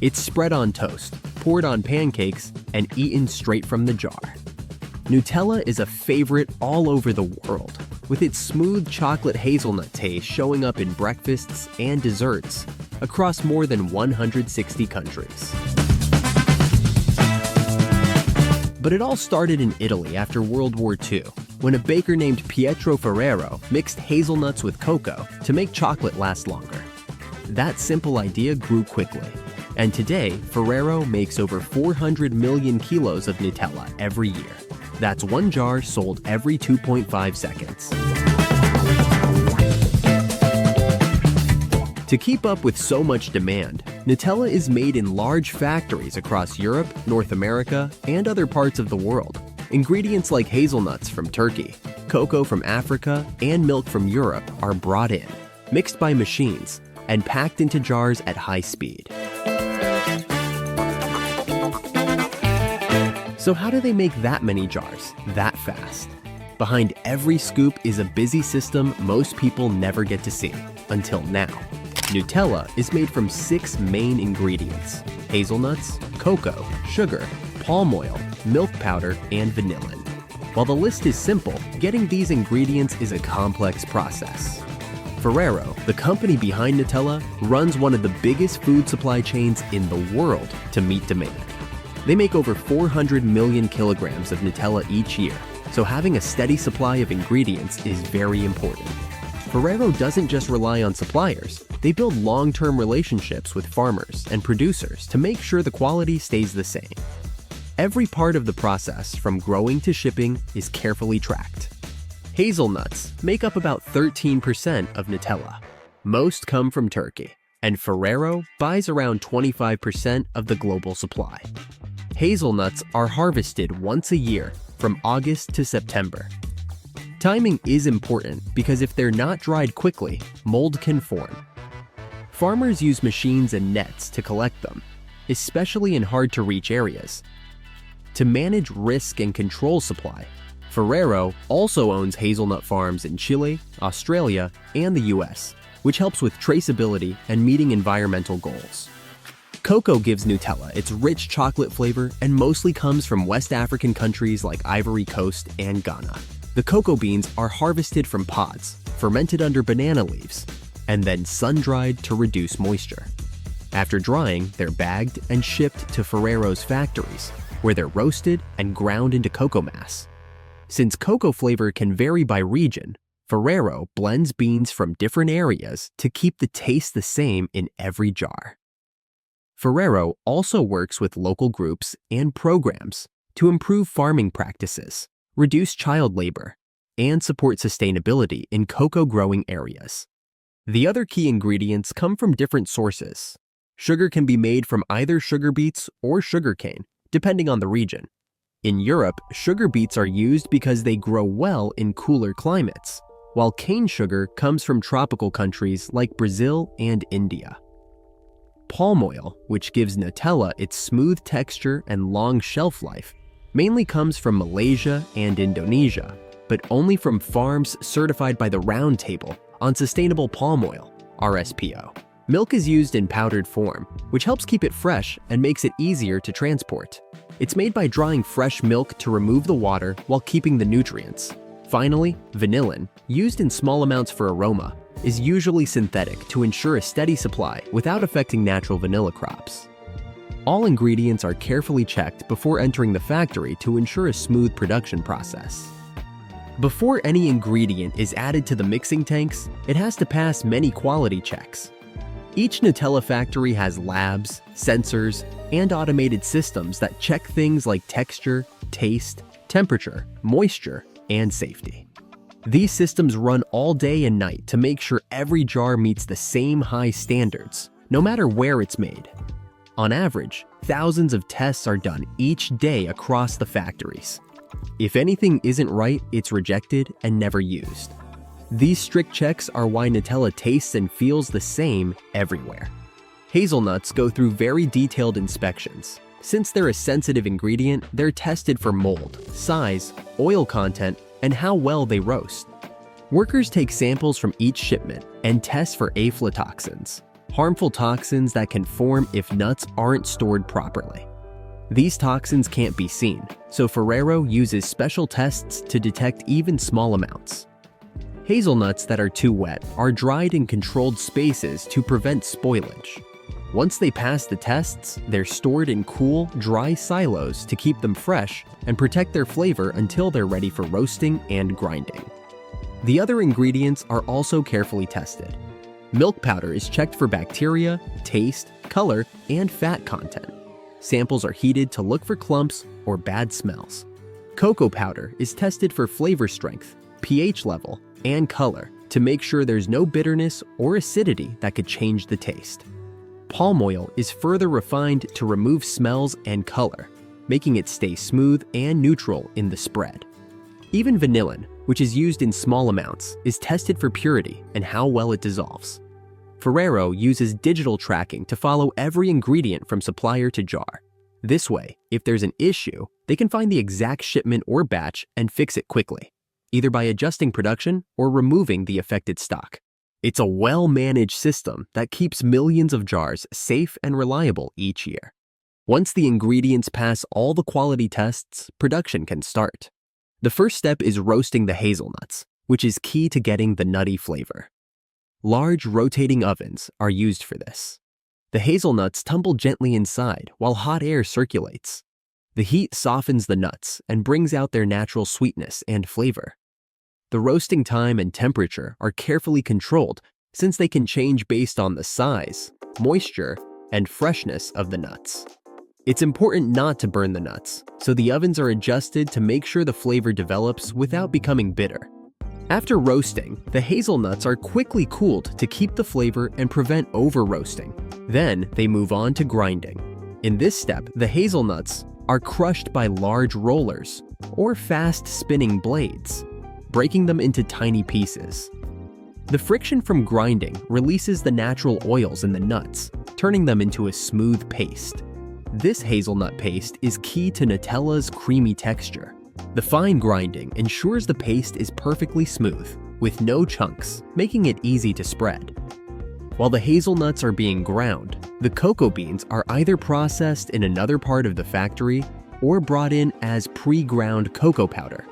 It's spread on toast, poured on pancakes, and eaten straight from the jar. Nutella is a favorite all over the world, with its smooth chocolate hazelnut taste showing up in breakfasts and desserts across more than 160 countries. But it all started in Italy after World War II, when a baker named Pietro Ferrero mixed hazelnuts with cocoa to make chocolate last longer. That simple idea grew quickly, and today Ferrero makes over 400 million kilos of Nutella every year. That's one jar sold every 2.5 seconds. To keep up with so much demand, Nutella is made in large factories across Europe, North America, and other parts of the world. Ingredients like hazelnuts from Turkey, cocoa from Africa, and milk from Europe are brought in, mixed by machines, and packed into jars at high speed. So how do they make that many jars, that fast? Behind every scoop is a busy system most people never get to see, until now. Nutella is made from 6 main ingredients: hazelnuts, cocoa, sugar, palm oil, milk powder, and vanillin. While the list is simple, getting these ingredients is a complex process. Ferrero, the company behind Nutella, runs one of the biggest food supply chains in the world to meet demand. They make over 400 million kilograms of Nutella each year, so having a steady supply of ingredients is very important. Ferrero doesn't just rely on suppliers, they build long-term relationships with farmers and producers to make sure the quality stays the same. Every part of the process, from growing to shipping, is carefully tracked. Hazelnuts make up about 13% of Nutella. Most come from Turkey, and Ferrero buys around 25% of the global supply. Hazelnuts are harvested once a year, from August to September. Timing is important because if they're not dried quickly, mold can form. Farmers use machines and nets to collect them, especially in hard-to-reach areas. To manage risk and control supply, Ferrero also owns hazelnut farms in Chile, Australia, and the US, which helps with traceability and meeting environmental goals. Cocoa gives Nutella its rich chocolate flavor and mostly comes from West African countries like Ivory Coast and Ghana. The cocoa beans are harvested from pods, fermented under banana leaves, and then sun-dried to reduce moisture. After drying, they're bagged and shipped to Ferrero's factories, where they're roasted and ground into cocoa mass. Since cocoa flavor can vary by region, Ferrero blends beans from different areas to keep the taste the same in every jar. Ferrero also works with local groups and programs to improve farming practices, reduce child labor, and support sustainability in cocoa growing areas. The other key ingredients come from different sources. Sugar can be made from either sugar beets or sugarcane, depending on the region. In Europe, sugar beets are used because they grow well in cooler climates, while cane sugar comes from tropical countries like Brazil and India. Palm oil, which gives Nutella its smooth texture and long shelf life, mainly comes from Malaysia and Indonesia, but only from farms certified by the Round Table on Sustainable Palm Oil, RSPO. Milk is used in powdered form, which helps keep it fresh and makes it easier to transport. It's made by drying fresh milk to remove the water while keeping the nutrients. Finally, vanillin, used in small amounts for aroma, is usually synthetic to ensure a steady supply without affecting natural vanilla crops. All ingredients are carefully checked before entering the factory to ensure a smooth production process. Before any ingredient is added to the mixing tanks, it has to pass many quality checks. Each Nutella factory has labs, sensors, and automated systems that check things like texture, taste, temperature, moisture, and safety. These systems run all day and night to make sure every jar meets the same high standards, no matter where it's made. On average, thousands of tests are done each day across the factories. If anything isn't right, it's rejected and never used. These strict checks are why Nutella tastes and feels the same everywhere. Hazelnuts go through very detailed inspections. Since they're a sensitive ingredient, they're tested for mold, size, oil content, and how well they roast. Workers take samples from each shipment and test for aflatoxins. harmful toxins that can form if nuts aren't stored properly. These toxins can't be seen, so Ferrero uses special tests to detect even small amounts. Hazelnuts that are too wet are dried in controlled spaces to prevent spoilage. Once they pass the tests, they're stored in cool, dry silos to keep them fresh and protect their flavor until they're ready for roasting and grinding. The other ingredients are also carefully tested. Milk powder is checked for bacteria, taste, color, and fat content. Samples are heated to look for clumps or bad smells. Cocoa powder is tested for flavor strength, pH level, and color to make sure there's no bitterness or acidity that could change the taste. Palm oil is further refined to remove smells and color, making it stay smooth and neutral in the spread. Even vanillin, which is used in small amounts, is tested for purity and how well it dissolves. Ferrero uses digital tracking to follow every ingredient from supplier to jar. This way, if there's an issue, they can find the exact shipment or batch and fix it quickly, either by adjusting production or removing the affected stock. It's a well-managed system that keeps millions of jars safe and reliable each year. Once the ingredients pass all the quality tests, production can start. The first step is roasting the hazelnuts, which is key to getting the nutty flavor. Large rotating ovens are used for this. The hazelnuts tumble gently inside while hot air circulates. The heat softens the nuts and brings out their natural sweetness and flavor. The roasting time and temperature are carefully controlled since they can change based on the size, moisture, and freshness of the nuts. It's important not to burn the nuts, so the ovens are adjusted to make sure the flavor develops without becoming bitter. After roasting, the hazelnuts are quickly cooled to keep the flavor and prevent over-roasting. Then they move on to grinding. In this step, the hazelnuts are crushed by large rollers or fast-spinning blades, breaking them into tiny pieces. The friction from grinding releases the natural oils in the nuts, turning them into a smooth paste. This hazelnut paste is key to Nutella's creamy texture. The fine grinding ensures the paste is perfectly smooth, with no chunks, making it easy to spread. While the hazelnuts are being ground, the cocoa beans are either processed in another part of the factory or brought in as pre-ground cocoa powder.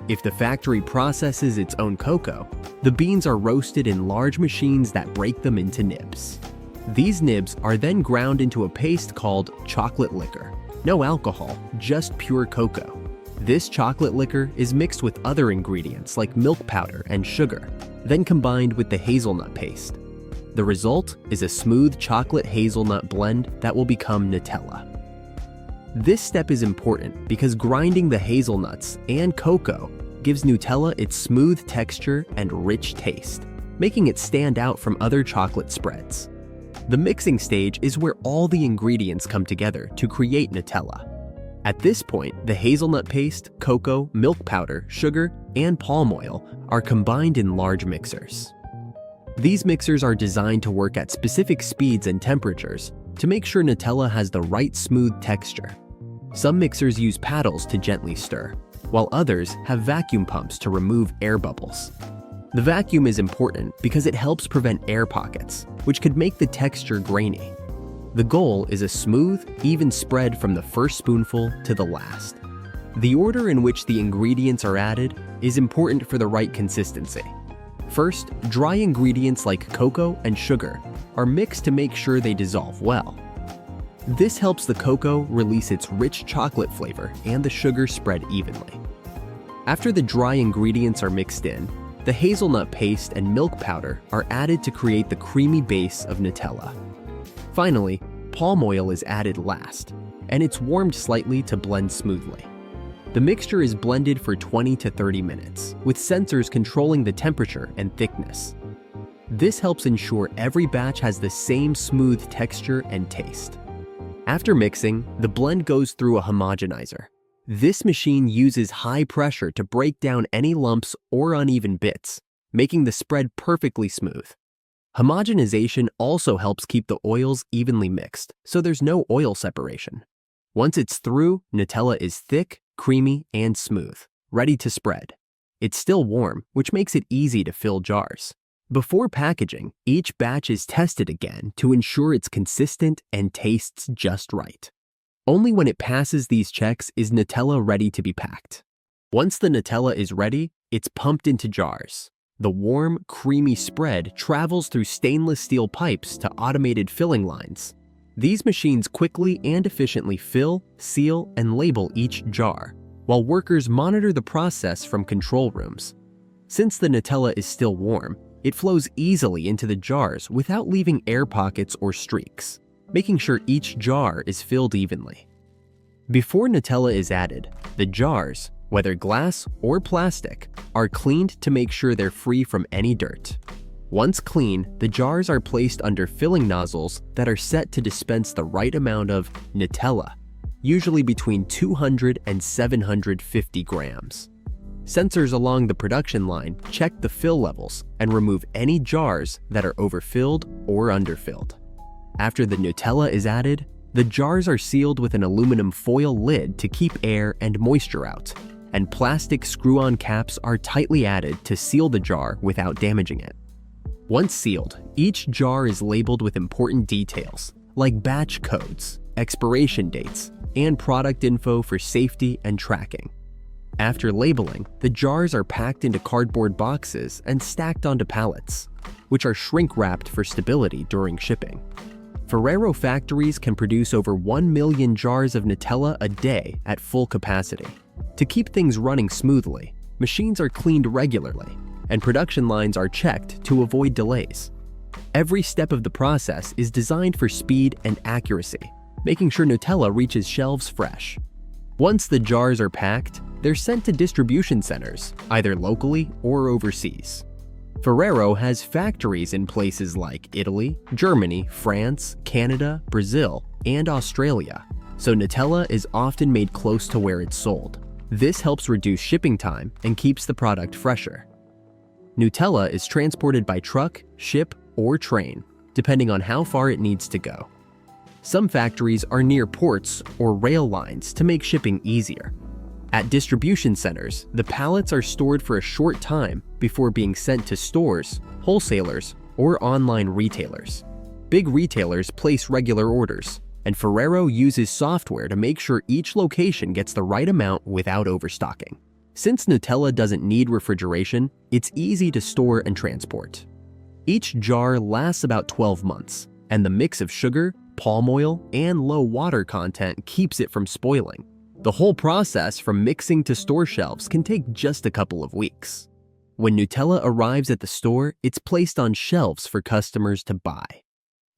If the factory processes its own cocoa, the beans are roasted in large machines that break them into nibs. These nibs are then ground into a paste called chocolate liquor. No alcohol, just pure cocoa. This chocolate liquor is mixed with other ingredients like milk powder and sugar, then combined with the hazelnut paste. The result is a smooth chocolate-hazelnut blend that will become Nutella. This step is important because grinding the hazelnuts and cocoa gives Nutella its smooth texture and rich taste, making it stand out from other chocolate spreads. The mixing stage is where all the ingredients come together to create Nutella. At this point, the hazelnut paste, cocoa, milk powder, sugar, and palm oil are combined in large mixers. These mixers are designed to work at specific speeds and temperatures to make sure Nutella has the right smooth texture. Some mixers use paddles to gently stir, while others have vacuum pumps to remove air bubbles. The vacuum is important because it helps prevent air pockets, which could make the texture grainy. The goal is a smooth, even spread from the first spoonful to the last. The order in which the ingredients are added is important for the right consistency. First, dry ingredients like cocoa and sugar are mixed to make sure they dissolve well. This helps the cocoa release its rich chocolate flavor and the sugar spread evenly. After the dry ingredients are mixed in, the hazelnut paste and milk powder are added to create the creamy base of Nutella. Finally, palm oil is added last, and it's warmed slightly to blend smoothly. The mixture is blended for 20 to 30 minutes, with sensors controlling the temperature and thickness. This helps ensure every batch has the same smooth texture and taste. After mixing, the blend goes through a homogenizer. This machine uses high pressure to break down any lumps or uneven bits, making the spread perfectly smooth. Homogenization also helps keep the oils evenly mixed, so there's no oil separation. Once it's through, Nutella is thick, creamy, and smooth, ready to spread. It's still warm, which makes it easy to fill jars. Before packaging, each batch is tested again to ensure it's consistent and tastes just right. Only when it passes these checks is Nutella ready to be packed. Once the Nutella is ready, it's pumped into jars. The warm, creamy spread travels through stainless steel pipes to automated filling lines. These machines quickly and efficiently fill, seal, and label each jar, while workers monitor the process from control rooms. Since the Nutella is still warm, it flows easily into the jars without leaving air pockets or streaks, making sure each jar is filled evenly. Before Nutella is added, the jars, whether glass or plastic, are cleaned to make sure they're free from any dirt. Once clean, the jars are placed under filling nozzles that are set to dispense the right amount of Nutella, usually between 200 and 750 grams. Sensors along the production line check the fill levels and remove any jars that are overfilled or underfilled. After the Nutella is added, the jars are sealed with an aluminum foil lid to keep air and moisture out, and plastic screw-on caps are tightly added to seal the jar without damaging it. Once sealed, each jar is labeled with important details like batch codes, expiration dates, and product info for safety and tracking. After labeling, the jars are packed into cardboard boxes and stacked onto pallets, which are shrink-wrapped for stability during shipping. Ferrero factories can produce over 1 million jars of Nutella a day at full capacity. To keep things running smoothly, machines are cleaned regularly, and production lines are checked to avoid delays. Every step of the process is designed for speed and accuracy, making sure Nutella reaches shelves fresh. Once the jars are packed, they're sent to distribution centers, either locally or overseas. Ferrero has factories in places like Italy, Germany, France, Canada, Brazil, and Australia, so Nutella is often made close to where it's sold. This helps reduce shipping time and keeps the product fresher. Nutella is transported by truck, ship, or train, depending on how far it needs to go. Some factories are near ports or rail lines to make shipping easier. At distribution centers, the pallets are stored for a short time before being sent to stores, wholesalers, or online retailers. Big retailers place regular orders, and Ferrero uses software to make sure each location gets the right amount without overstocking. Since Nutella doesn't need refrigeration, it's easy to store and transport. Each jar lasts about 12 months, and the mix of sugar, palm oil, and low water content keeps it from spoiling. The whole process from mixing to store shelves can take just a couple of weeks. When Nutella arrives at the store, it's placed on shelves for customers to buy.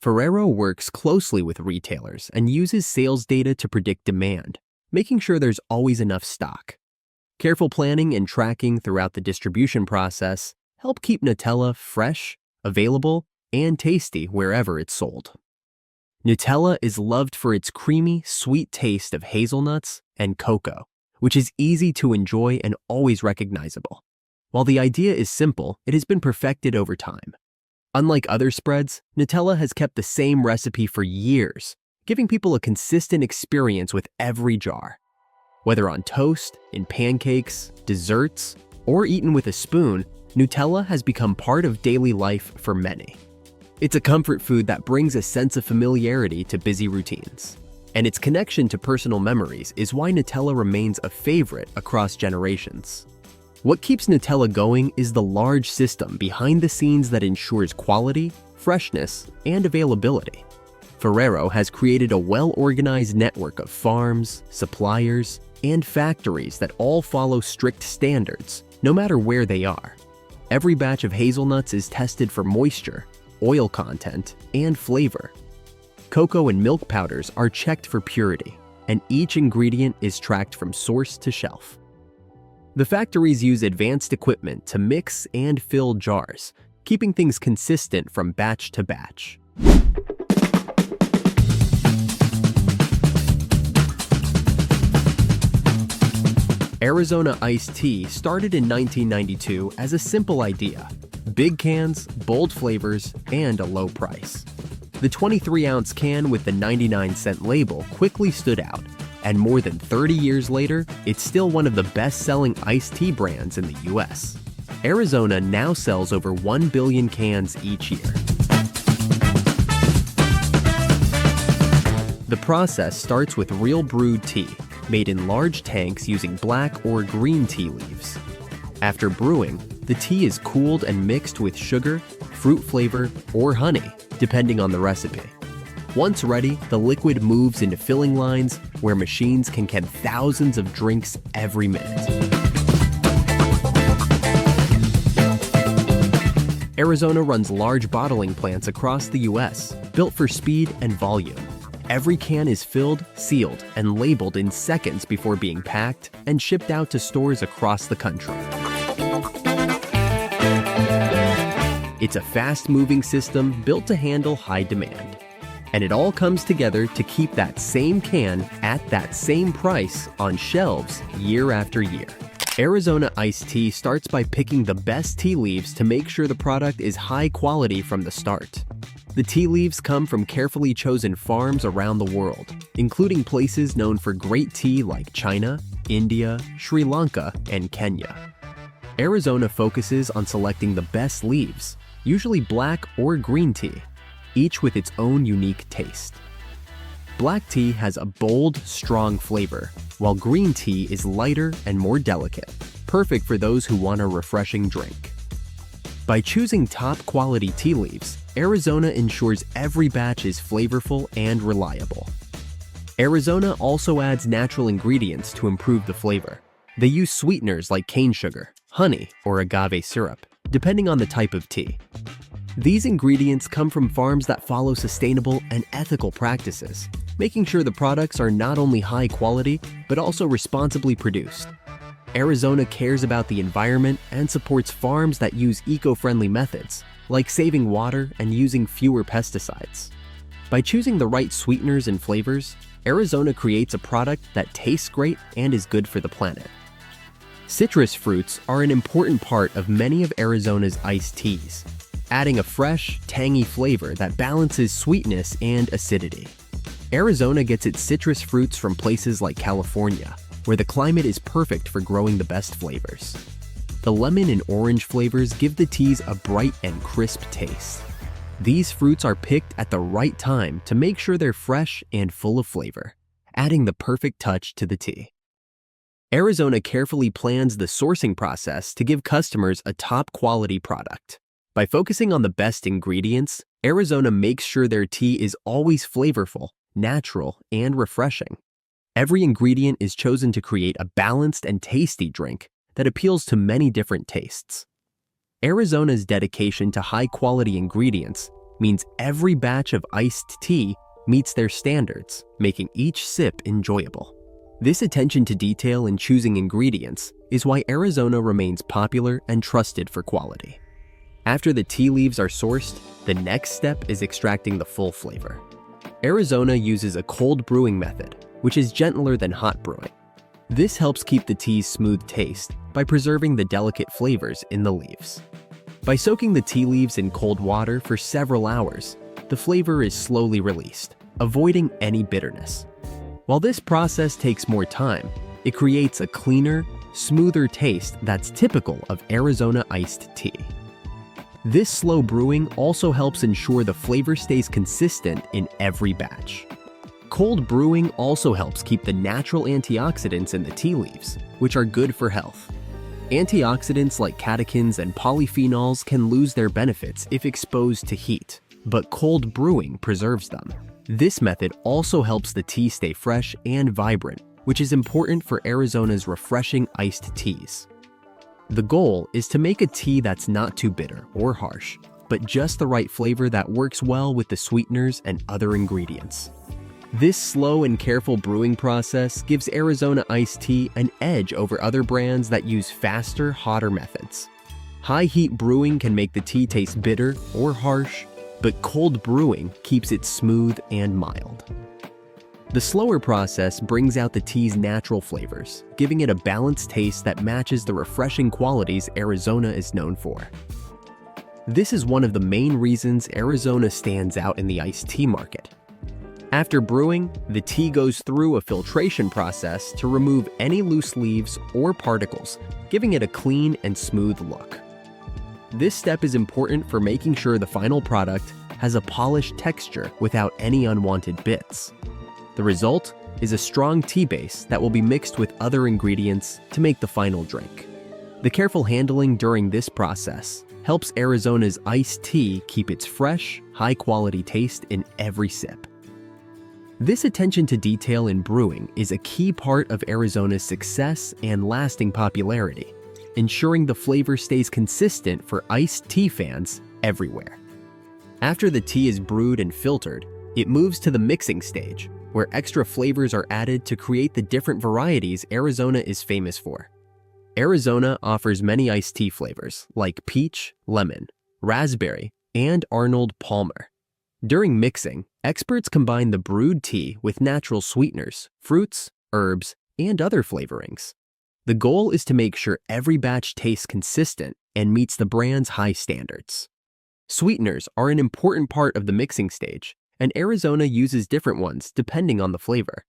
Ferrero works closely with retailers and uses sales data to predict demand, making sure there's always enough stock. Careful planning and tracking throughout the distribution process help keep Nutella fresh, available, and tasty wherever it's sold. Nutella is loved for its creamy, sweet taste of hazelnuts and cocoa, which is easy to enjoy and always recognizable. While the idea is simple, it has been perfected over time. Unlike other spreads, Nutella has kept the same recipe for years, giving people a consistent experience with every jar. Whether on toast, in pancakes, desserts, or eaten with a spoon, Nutella has become part of daily life for many. It's a comfort food that brings a sense of familiarity to busy routines. And its connection to personal memories is why Nutella remains a favorite across generations. What keeps Nutella going is the large system behind the scenes that ensures quality, freshness, and availability. Ferrero has created a well-organized network of farms, suppliers, and factories that all follow strict standards, no matter where they are. Every batch of hazelnuts is tested for moisture, oil content, and flavor. Cocoa and milk powders are checked for purity, and each ingredient is tracked from source to shelf. The factories use advanced equipment to mix and fill jars, keeping things consistent from batch to batch. Arizona iced tea started in 1992 as a simple idea: big cans, bold flavors, and a low price. The 23-ounce can with the 99-cent label quickly stood out, and more than 30 years later, it's still one of the best-selling iced tea brands in the US. Arizona now sells over 1 billion cans each year. The process starts with real brewed tea, made in large tanks using black or green tea leaves. After brewing, the tea is cooled and mixed with sugar, fruit flavor, or honey, depending on the recipe. Once ready, the liquid moves into filling lines where machines can can thousands of drinks every minute. Arizona runs large bottling plants across the U.S., built for speed and volume. Every can is filled, sealed, and labeled in seconds before being packed and shipped out to stores across the country. It's a fast-moving system built to handle high demand. And it all comes together to keep that same can at that same price on shelves year after year. Arizona iced tea starts by picking the best tea leaves to make sure the product is high quality from the start. The tea leaves come from carefully chosen farms around the world, including places known for great tea like China, India, Sri Lanka, and Kenya. Arizona focuses on selecting the best leaves, usually black or green tea, each with its own unique taste. Black tea has a bold, strong flavor, while green tea is lighter and more delicate, perfect for those who want a refreshing drink. By choosing top-quality tea leaves, Arizona ensures every batch is flavorful and reliable. Arizona also adds natural ingredients to improve the flavor. They use sweeteners like cane sugar, honey, or agave syrup, depending on the type of tea. These ingredients come from farms that follow sustainable and ethical practices, making sure the products are not only high quality, but also responsibly produced. Arizona cares about the environment and supports farms that use eco-friendly methods, like saving water and using fewer pesticides. By choosing the right sweeteners and flavors, Arizona creates a product that tastes great and is good for the planet. Citrus fruits are an important part of many of Arizona's iced teas, adding a fresh, tangy flavor that balances sweetness and acidity. Arizona gets its citrus fruits from places like California, where the climate is perfect for growing the best flavors. The lemon and orange flavors give the teas a bright and crisp taste. These fruits are picked at the right time to make sure they're fresh and full of flavor, adding the perfect touch to the tea. Arizona carefully plans the sourcing process to give customers a top-quality product. By focusing on the best ingredients, Arizona makes sure their tea is always flavorful, natural, and refreshing. Every ingredient is chosen to create a balanced and tasty drink that appeals to many different tastes. Arizona's dedication to high-quality ingredients means every batch of iced tea meets their standards, making each sip enjoyable. This attention to detail in choosing ingredients is why Arizona remains popular and trusted for quality. After the tea leaves are sourced, the next step is extracting the full flavor. Arizona uses a cold brewing method, which is gentler than hot brewing. This helps keep the tea's smooth taste by preserving the delicate flavors in the leaves. By soaking the tea leaves in cold water for several hours, the flavor is slowly released, avoiding any bitterness. While this process takes more time, it creates a cleaner, smoother taste that's typical of Arizona iced tea. This slow brewing also helps ensure the flavor stays consistent in every batch. Cold brewing also helps keep the natural antioxidants in the tea leaves, which are good for health. Antioxidants like catechins and polyphenols can lose their benefits if exposed to heat, but cold brewing preserves them. This method also helps the tea stay fresh and vibrant, which is important for Arizona's refreshing iced teas. The goal is to make a tea that's not too bitter or harsh, but just the right flavor that works well with the sweeteners and other ingredients. This slow and careful brewing process gives Arizona iced tea an edge over other brands that use faster, hotter methods. High heat brewing can make the tea taste bitter or harsh, but cold brewing keeps it smooth and mild. The slower process brings out the tea's natural flavors, giving it a balanced taste that matches the refreshing qualities Arizona is known for. This is one of the main reasons Arizona stands out in the iced tea market. After brewing, the tea goes through a filtration process to remove any loose leaves or particles, giving it a clean and smooth look. This step is important for making sure the final product has a polished texture without any unwanted bits. The result is a strong tea base that will be mixed with other ingredients to make the final drink. The careful handling during this process helps Arizona's iced tea keep its fresh, high-quality taste in every sip. This attention to detail in brewing is a key part of Arizona's success and lasting popularity, ensuring the flavor stays consistent for iced tea fans everywhere. After the tea is brewed and filtered, it moves to the mixing stage, where extra flavors are added to create the different varieties Arizona is famous for. Arizona offers many iced tea flavors like peach, lemon, raspberry, and Arnold Palmer. During mixing, experts combine the brewed tea with natural sweeteners, fruits, herbs, and other flavorings. The goal is to make sure every batch tastes consistent and meets the brand's high standards. Sweeteners are an important part of the mixing stage, and Arizona uses different ones depending on the flavor.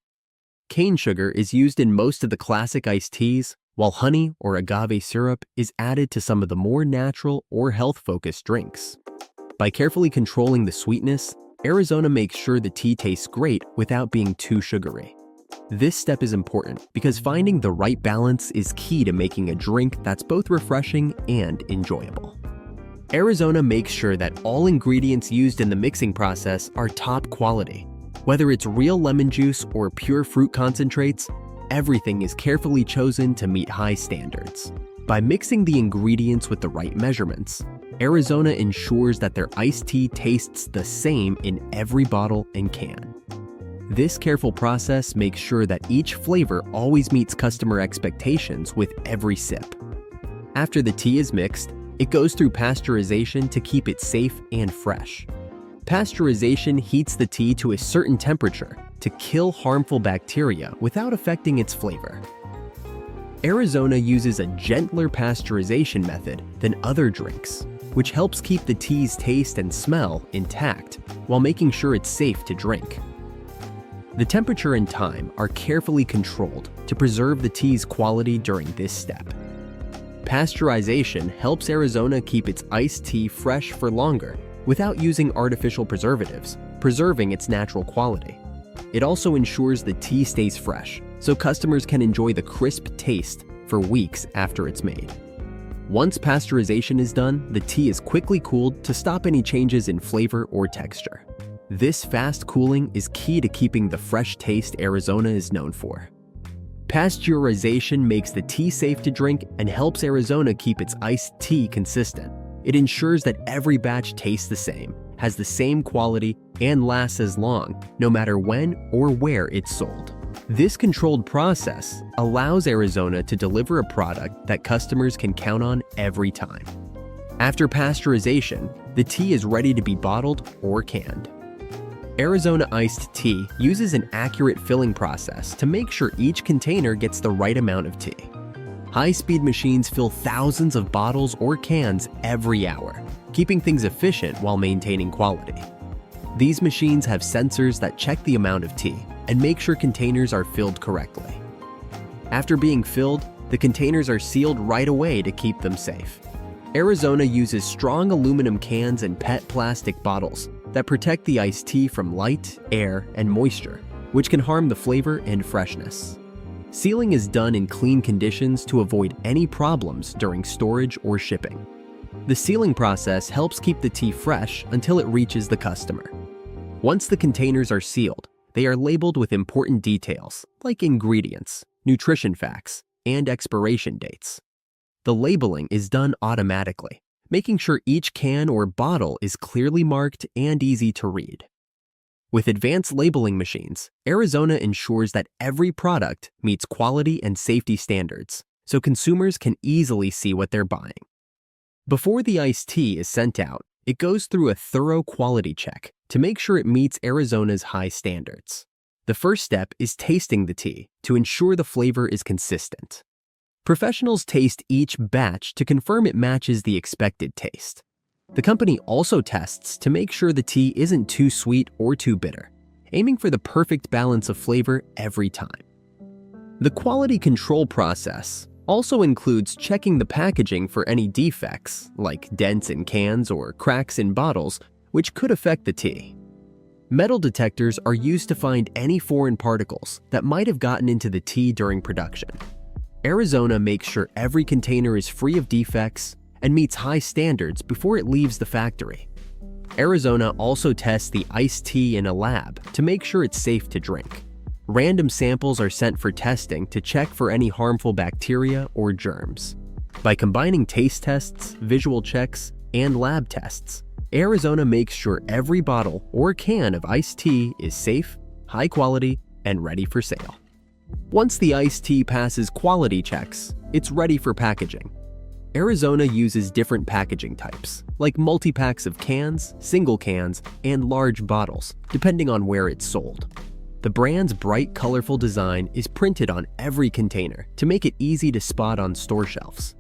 Cane sugar is used in most of the classic iced teas, while honey or agave syrup is added to some of the more natural or health-focused drinks. By carefully controlling the sweetness, Arizona makes sure the tea tastes great without being too sugary. This step is important because finding the right balance is key to making a drink that's both refreshing and enjoyable. Arizona makes sure that all ingredients used in the mixing process are top quality. Whether it's real lemon juice or pure fruit concentrates, everything is carefully chosen to meet high standards. By mixing the ingredients with the right measurements, Arizona ensures that their iced tea tastes the same in every bottle and can. This careful process makes sure that each flavor always meets customer expectations with every sip. After the tea is mixed, it goes through pasteurization to keep it safe and fresh. Pasteurization heats the tea to a certain temperature to kill harmful bacteria without affecting its flavor. Arizona uses a gentler pasteurization method than other drinks, which helps keep the tea's taste and smell intact while making sure it's safe to drink. The temperature and time are carefully controlled to preserve the tea's quality during this step. Pasteurization helps Arizona keep its iced tea fresh for longer without using artificial preservatives, preserving its natural quality. It also ensures the tea stays fresh, so customers can enjoy the crisp taste for weeks after it's made. Once pasteurization is done, the tea is quickly cooled to stop any changes in flavor or texture. This fast cooling is key to keeping the fresh taste Arizona is known for. Pasteurization makes the tea safe to drink and helps Arizona keep its iced tea consistent. It ensures that every batch tastes the same, has the same quality, and lasts as long, no matter when or where it's sold. This controlled process allows Arizona to deliver a product that customers can count on every time. After pasteurization, the tea is ready to be bottled or canned. Arizona iced tea uses an accurate filling process to make sure each container gets the right amount of tea. High-speed machines fill thousands of bottles or cans every hour, keeping things efficient while maintaining quality. These machines have sensors that check the amount of tea and make sure containers are filled correctly. After being filled, the containers are sealed right away to keep them safe. Arizona uses strong aluminum cans and PET plastic bottles that protect the iced tea from light, air, and moisture, which can harm the flavor and freshness. Sealing is done in clean conditions to avoid any problems during storage or shipping. The sealing process helps keep the tea fresh until it reaches the customer. Once the containers are sealed, they are labeled with important details like ingredients, nutrition facts, and expiration dates. The labeling is done automatically, making sure each can or bottle is clearly marked and easy to read. With advanced labeling machines, Arizona ensures that every product meets quality and safety standards, so consumers can easily see what they're buying. Before the iced tea is sent out, it goes through a thorough quality check to make sure it meets Arizona's high standards. The first step is tasting the tea to ensure the flavor is consistent. Professionals taste each batch to confirm it matches the expected taste. The company also tests to make sure the tea isn't too sweet or too bitter, aiming for the perfect balance of flavor every time. The quality control process also includes checking the packaging for any defects, like dents in cans or cracks in bottles, which could affect the tea. Metal detectors are used to find any foreign particles that might have gotten into the tea during production. Arizona makes sure every container is free of defects and meets high standards before it leaves the factory. Arizona also tests the iced tea in a lab to make sure it's safe to drink. Random samples are sent for testing to check for any harmful bacteria or germs. By combining taste tests, visual checks, and lab tests, Arizona makes sure every bottle or can of iced tea is safe, high quality, and ready for sale. Once the iced tea passes quality checks, it's ready for packaging. Arizona uses different packaging types, like multi-packs of cans, single cans, and large bottles, depending on where it's sold. The brand's bright, colorful design is printed on every container to make it easy to spot on store shelves.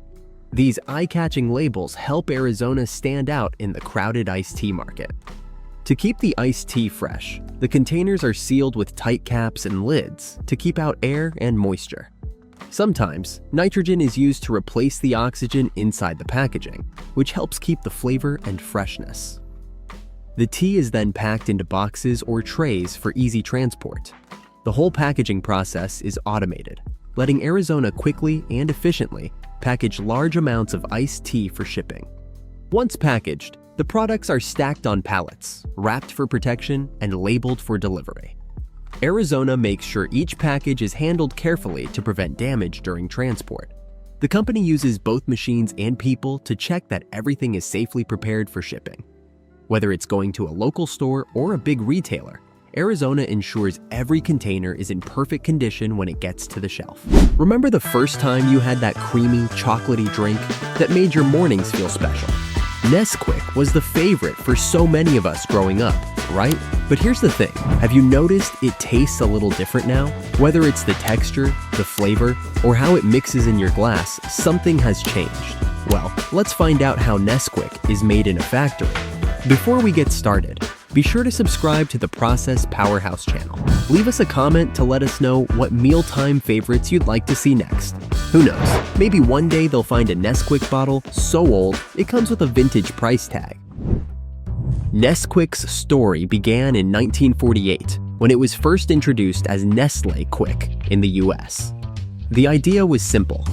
These eye-catching labels help Arizona stand out in the crowded iced tea market. To keep the iced tea fresh, the containers are sealed with tight caps and lids to keep out air and moisture. Sometimes, nitrogen is used to replace the oxygen inside the packaging, which helps keep the flavor and freshness. The tea is then packed into boxes or trays for easy transport. The whole packaging process is automated, letting Arizona quickly and efficiently package large amounts of iced tea for shipping. Once packaged, the products are stacked on pallets, wrapped for protection, and labeled for delivery. Arizona makes sure each package is handled carefully to prevent damage during transport. The company uses both machines and people to check that everything is safely prepared for shipping. Whether it's going to a local store or a big retailer, Arizona ensures every container is in perfect condition when it gets to the shelf. Remember the first time you had that creamy, chocolatey drink that made your mornings feel special? Nesquik was the favorite for so many of us growing up, right? But here's the thing, have you noticed it tastes a little different now? Whether it's the texture, the flavor, or how it mixes in your glass, something has changed. Well, let's find out how Nesquik is made in a factory. Before we get started, be sure to subscribe to the Process Powerhouse channel. Leave us a comment to let us know what mealtime favorites you'd like to see next. Who knows, maybe one day they'll find a Nesquik bottle so old it comes with a vintage price tag. Nesquik's story began in 1948 when it was first introduced as Nestle Quick in the US. The idea was simple: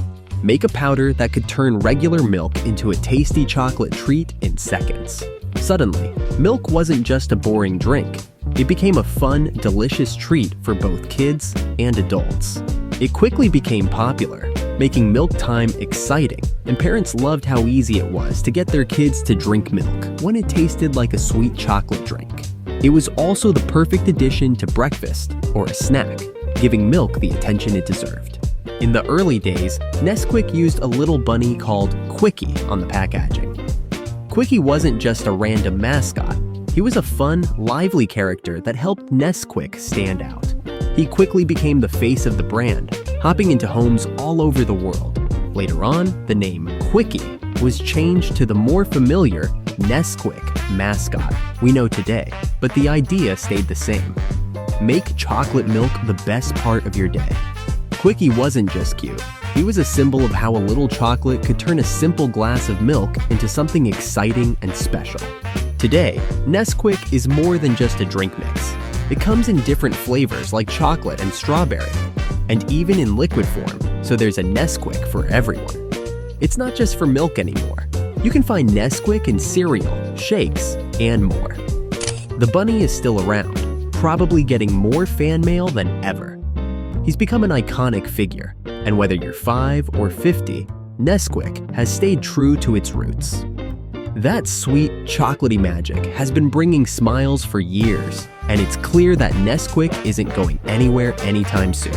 make a powder that could turn regular milk into a tasty chocolate treat in seconds. Suddenly, milk wasn't just a boring drink. It became a fun, delicious treat for both kids and adults. It quickly became popular, making milk time exciting, and parents loved how easy it was to get their kids to drink milk when it tasted like a sweet chocolate drink. It was also the perfect addition to breakfast or a snack, giving milk the attention it deserved. In the early days, Nesquik used a little bunny called Quickie on the packaging. Quickie wasn't just a random mascot. He was a fun, lively character that helped Nesquik stand out. He quickly became the face of the brand, hopping into homes all over the world. Later on, the name Quickie was changed to the more familiar Nesquik mascot we know today, but the idea stayed the same. Make chocolate milk the best part of your day. Quickie wasn't just cute. He was a symbol of how a little chocolate could turn a simple glass of milk into something exciting and special. Today, Nesquik is more than just a drink mix. It comes in different flavors like chocolate and strawberry, and even in liquid form, so there's a Nesquik for everyone. It's not just for milk anymore. You can find Nesquik in cereal, shakes, and more. The bunny is still around, probably getting more fan mail than ever. He's become an iconic figure, and whether you're 5 or 50, Nesquik has stayed true to its roots. That sweet, chocolatey magic has been bringing smiles for years, and it's clear that Nesquik isn't going anywhere anytime soon.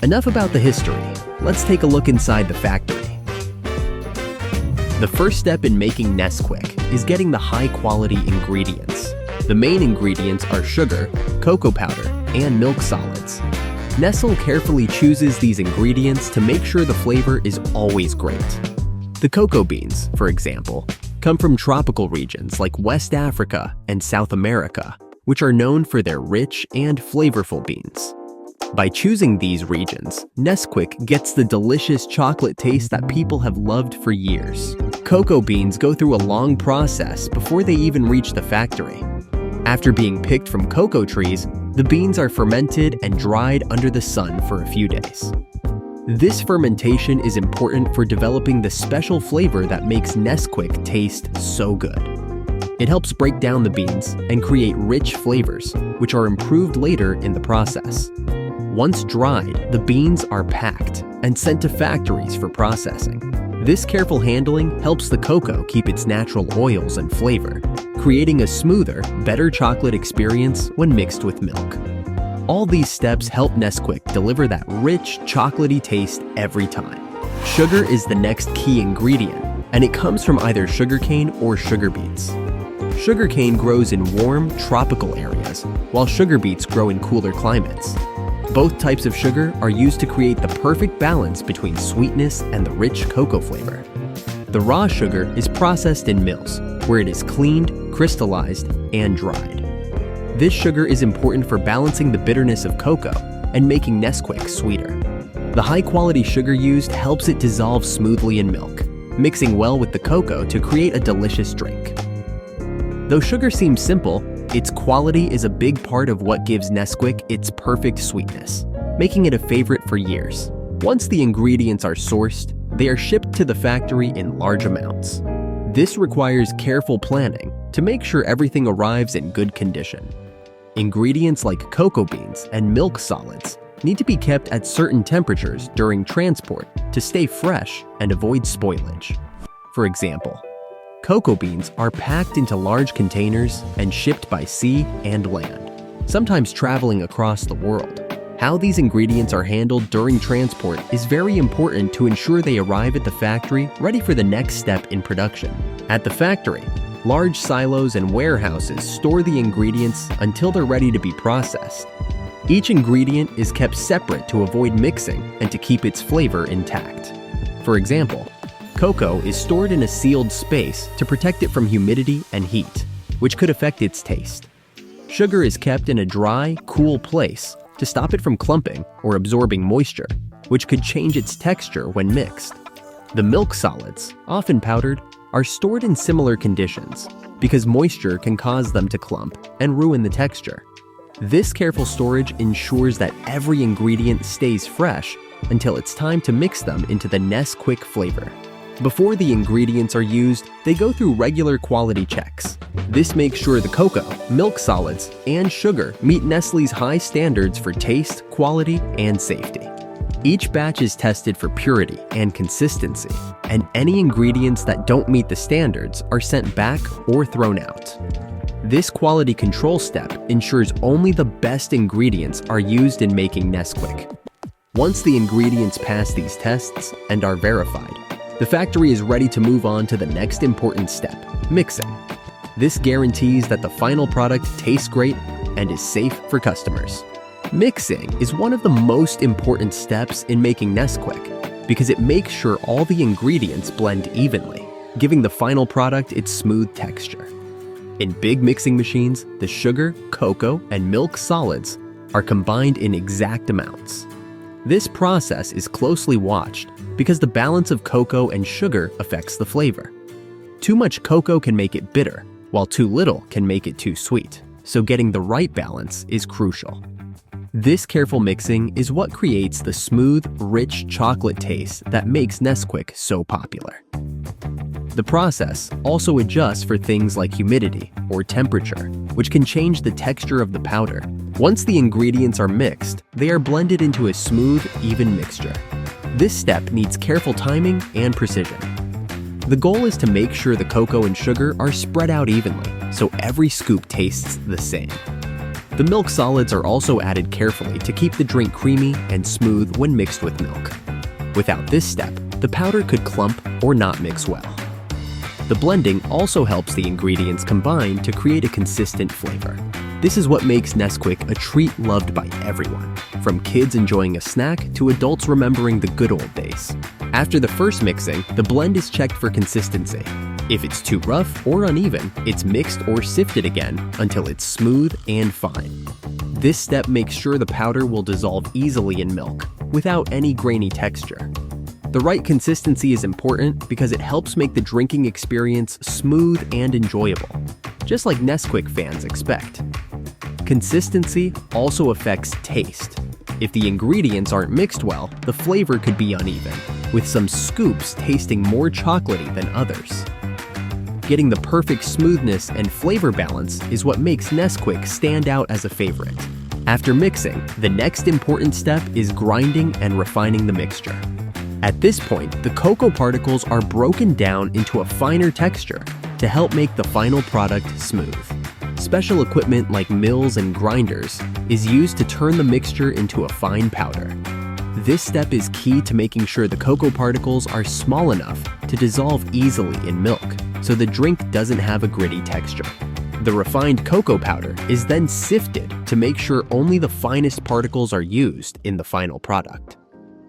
Enough about the history. Let's take a look inside the factory. The first step in making Nesquik is getting the high-quality ingredients. The main ingredients are sugar, cocoa powder, and milk solids. Nestle carefully chooses these ingredients to make sure the flavor is always great. The cocoa beans, for example, come from tropical regions like West Africa and South America, which are known for their rich and flavorful beans. By choosing these regions, Nesquik gets the delicious chocolate taste that people have loved for years. Cocoa beans go through a long process before they even reach the factory. After being picked from cocoa trees, the beans are fermented and dried under the sun for a few days. This fermentation is important for developing the special flavor that makes Nesquik taste so good. It helps break down the beans and create rich flavors, which are improved later in the process. Once dried, the beans are packed and sent to factories for processing. This careful handling helps the cocoa keep its natural oils and flavor, creating a smoother, better chocolate experience when mixed with milk. All these steps help Nesquik deliver that rich, chocolatey taste every time. Sugar is the next key ingredient, and it comes from either sugarcane or sugar beets. Sugarcane grows in warm, tropical areas, while sugar beets grow in cooler climates. Both types of sugar are used to create the perfect balance between sweetness and the rich cocoa flavor. The raw sugar is processed in mills, where it is cleaned, crystallized, and dried. This sugar is important for balancing the bitterness of cocoa and making Nesquik sweeter. The high-quality sugar used helps it dissolve smoothly in milk, mixing well with the cocoa to create a delicious drink. Though sugar seems simple, its quality is a big part of what gives Nesquik its perfect sweetness, making it a favorite for years. Once the ingredients are sourced, they are shipped to the factory in large amounts. This requires careful planning to make sure everything arrives in good condition. Ingredients like cocoa beans and milk solids need to be kept at certain temperatures during transport to stay fresh and avoid spoilage. For example, cocoa beans are packed into large containers and shipped by sea and land, sometimes traveling across the world. How these ingredients are handled during transport is very important to ensure they arrive at the factory ready for the next step in production. At the factory, large silos and warehouses store the ingredients until they're ready to be processed. Each ingredient is kept separate to avoid mixing and to keep its flavor intact. For example, cocoa is stored in a sealed space to protect it from humidity and heat, which could affect its taste. Sugar is kept in a dry, cool place to stop it from clumping or absorbing moisture, which could change its texture when mixed. The milk solids, often powdered, are stored in similar conditions because moisture can cause them to clump and ruin the texture. This careful storage ensures that every ingredient stays fresh until it's time to mix them into the Nesquik flavor. Before the ingredients are used, they go through regular quality checks. This makes sure the cocoa, milk solids, and sugar meet Nestle's high standards for taste, quality, and safety. Each batch is tested for purity and consistency, and any ingredients that don't meet the standards are sent back or thrown out. This quality control step ensures only the best ingredients are used in making Nesquik. Once the ingredients pass these tests and are verified, the factory is ready to move on to the next important step, mixing. This guarantees that the final product tastes great and is safe for customers. Mixing is one of the most important steps in making Nesquik because it makes sure all the ingredients blend evenly, giving the final product its smooth texture. In big mixing machines, the sugar, cocoa, and milk solids are combined in exact amounts. This process is closely watched because the balance of cocoa and sugar affects the flavor. Too much cocoa can make it bitter, while too little can make it too sweet, so getting the right balance is crucial. This careful mixing is what creates the smooth, rich chocolate taste that makes Nesquik so popular. The process also adjusts for things like humidity or temperature, which can change the texture of the powder. Once the ingredients are mixed, they are blended into a smooth, even mixture. This step needs careful timing and precision. The goal is to make sure the cocoa and sugar are spread out evenly, so every scoop tastes the same. The milk solids are also added carefully to keep the drink creamy and smooth when mixed with milk. Without this step, the powder could clump or not mix well. The blending also helps the ingredients combine to create a consistent flavor. This is what makes Nesquik a treat loved by everyone, from kids enjoying a snack to adults remembering the good old days. After the first mixing, the blend is checked for consistency. If it's too rough or uneven, it's mixed or sifted again until it's smooth and fine. This step makes sure the powder will dissolve easily in milk, without any grainy texture. The right consistency is important because it helps make the drinking experience smooth and enjoyable, just like Nesquik fans expect. Consistency also affects taste. If the ingredients aren't mixed well, the flavor could be uneven, with some scoops tasting more chocolatey than others. Getting the perfect smoothness and flavor balance is what makes Nesquik stand out as a favorite. After mixing, the next important step is grinding and refining the mixture. At this point, the cocoa particles are broken down into a finer texture to help make the final product smooth. Special equipment like mills and grinders is used to turn the mixture into a fine powder. This step is key to making sure the cocoa particles are small enough to dissolve easily in milk, so the drink doesn't have a gritty texture. The refined cocoa powder is then sifted to make sure only the finest particles are used in the final product.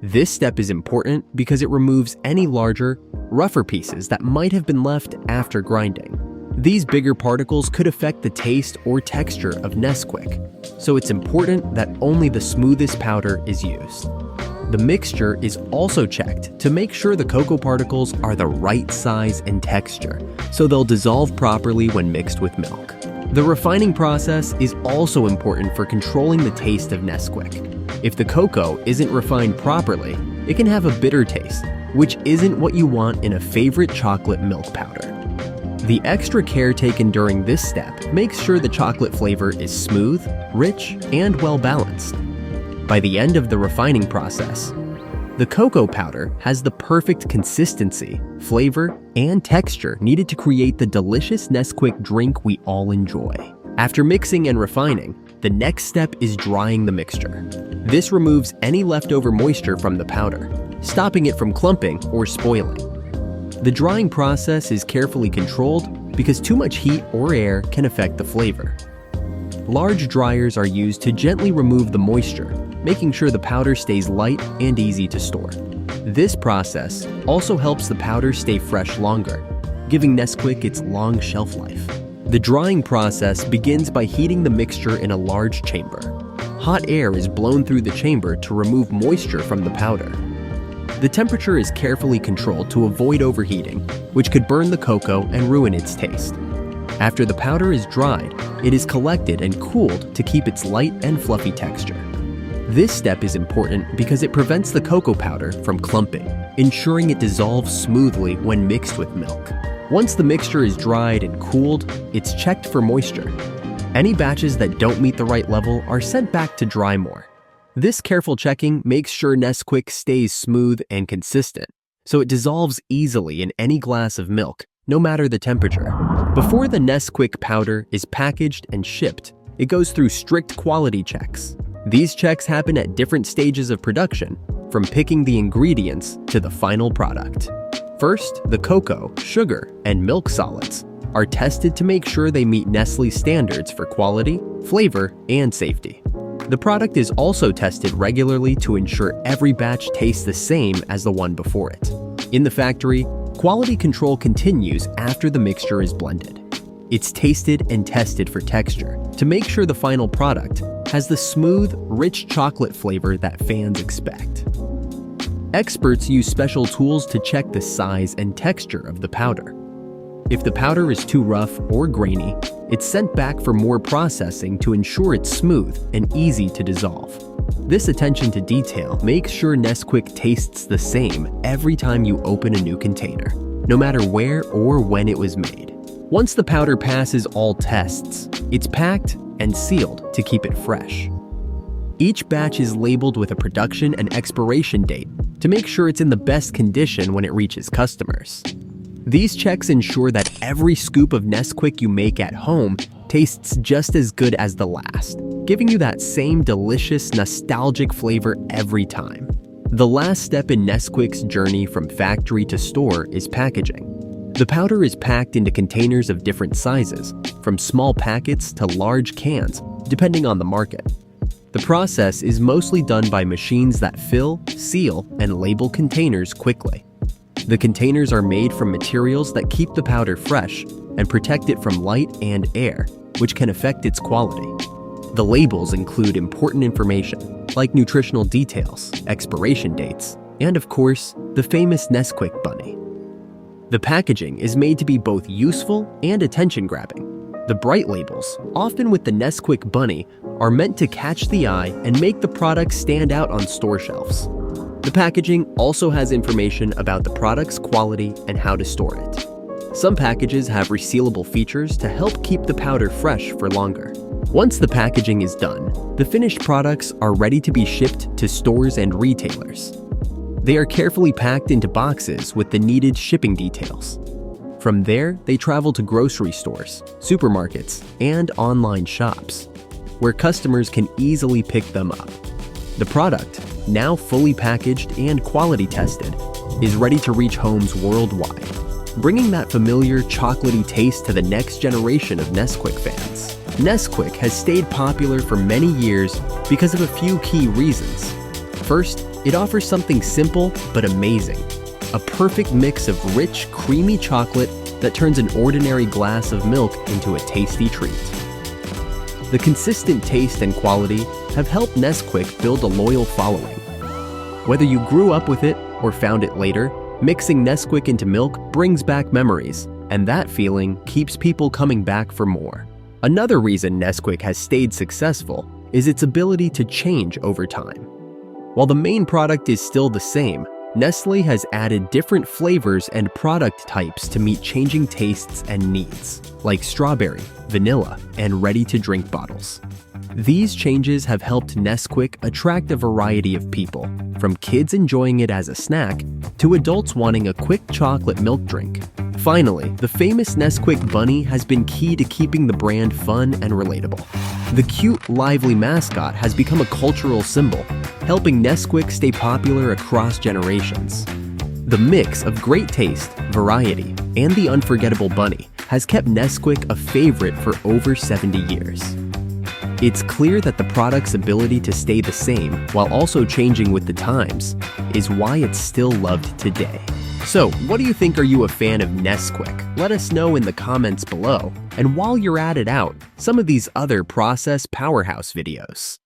This step is important because it removes any larger, rougher pieces that might have been left after grinding. These bigger particles could affect the taste or texture of Nesquik, so it's important that only the smoothest powder is used. The mixture is also checked to make sure the cocoa particles are the right size and texture, so they'll dissolve properly when mixed with milk. The refining process is also important for controlling the taste of Nesquik. If the cocoa isn't refined properly, it can have a bitter taste, which isn't what you want in a favorite chocolate milk powder. The extra care taken during this step makes sure the chocolate flavor is smooth, rich, and well-balanced. By the end of the refining process, the cocoa powder has the perfect consistency, flavor, and texture needed to create the delicious Nesquik drink we all enjoy. After mixing and refining, the next step is drying the mixture. This removes any leftover moisture from the powder, stopping it from clumping or spoiling. The drying process is carefully controlled because too much heat or air can affect the flavor. Large dryers are used to gently remove the moisture, making sure the powder stays light and easy to store. This process also helps the powder stay fresh longer, giving Nesquik its long shelf life. The drying process begins by heating the mixture in a large chamber. Hot air is blown through the chamber to remove moisture from the powder. The temperature is carefully controlled to avoid overheating, which could burn the cocoa and ruin its taste. After the powder is dried, it is collected and cooled to keep its light and fluffy texture. This step is important because it prevents the cocoa powder from clumping, ensuring it dissolves smoothly when mixed with milk. Once the mixture is dried and cooled, it's checked for moisture. Any batches that don't meet the right level are sent back to dry more. This careful checking makes sure Nesquik stays smooth and consistent, so it dissolves easily in any glass of milk, no matter the temperature. Before the Nesquik powder is packaged and shipped, it goes through strict quality checks. These checks happen at different stages of production, from picking the ingredients to the final product. First, the cocoa, sugar, and milk solids are tested to make sure they meet Nestlé's standards for quality, flavor, and safety. The product is also tested regularly to ensure every batch tastes the same as the one before it. In the factory, quality control continues after the mixture is blended. It's tasted and tested for texture to make sure the final product has the smooth, rich chocolate flavor that fans expect. Experts use special tools to check the size and texture of the powder. If the powder is too rough or grainy, it's sent back for more processing to ensure it's smooth and easy to dissolve. This attention to detail makes sure Nesquik tastes the same every time you open a new container, no matter where or when it was made. Once the powder passes all tests, it's packed and sealed to keep it fresh. Each batch is labeled with a production and expiration date to make sure it's in the best condition when it reaches customers. These checks ensure that every scoop of Nesquik you make at home tastes just as good as the last, giving you that same delicious, nostalgic flavor every time. The last step in Nesquik's journey from factory to store is packaging. The powder is packed into containers of different sizes, from small packets to large cans, depending on the market. The process is mostly done by machines that fill, seal, and label containers quickly. The containers are made from materials that keep the powder fresh and protect it from light and air, which can affect its quality. The labels include important information like nutritional details, expiration dates, and of course, the famous Nesquik bunny. The packaging is made to be both useful and attention-grabbing. The bright labels, often with the Nesquik bunny, are meant to catch the eye and make the product stand out on store shelves. The packaging also has information about the product's quality and how to store it. Some packages have resealable features to help keep the powder fresh for longer. Once the packaging is done, the finished products are ready to be shipped to stores and retailers. They are carefully packed into boxes with the needed shipping details. From there, they travel to grocery stores, supermarkets, and online shops, where customers can easily pick them up. The product, now fully packaged and quality tested, is ready to reach homes worldwide, bringing that familiar chocolatey taste to the next generation of Nesquik fans. Nesquik has stayed popular for many years because of a few key reasons. First, it offers something simple but amazing, a perfect mix of rich, creamy chocolate that turns an ordinary glass of milk into a tasty treat. The consistent taste and quality have helped Nesquik build a loyal following. Whether you grew up with it or found it later, mixing Nesquik into milk brings back memories, and that feeling keeps people coming back for more. Another reason Nesquik has stayed successful is its ability to change over time. While the main product is still the same, Nestlé has added different flavors and product types to meet changing tastes and needs, like strawberry, vanilla, and ready-to-drink bottles. These changes have helped Nesquik attract a variety of people, from kids enjoying it as a snack to adults wanting a quick chocolate milk drink. Finally, the famous Nesquik bunny has been key to keeping the brand fun and relatable. The cute, lively mascot has become a cultural symbol, helping Nesquik stay popular across generations. The mix of great taste, variety, and the unforgettable bunny has kept Nesquik a favorite for over 70 years. It's clear that the product's ability to stay the same while also changing with the times is why it's still loved today. So, what do you think? Are you a fan of Nesquik? Let us know in the comments below. And while you're at it, out some of these other Process Powerhouse videos.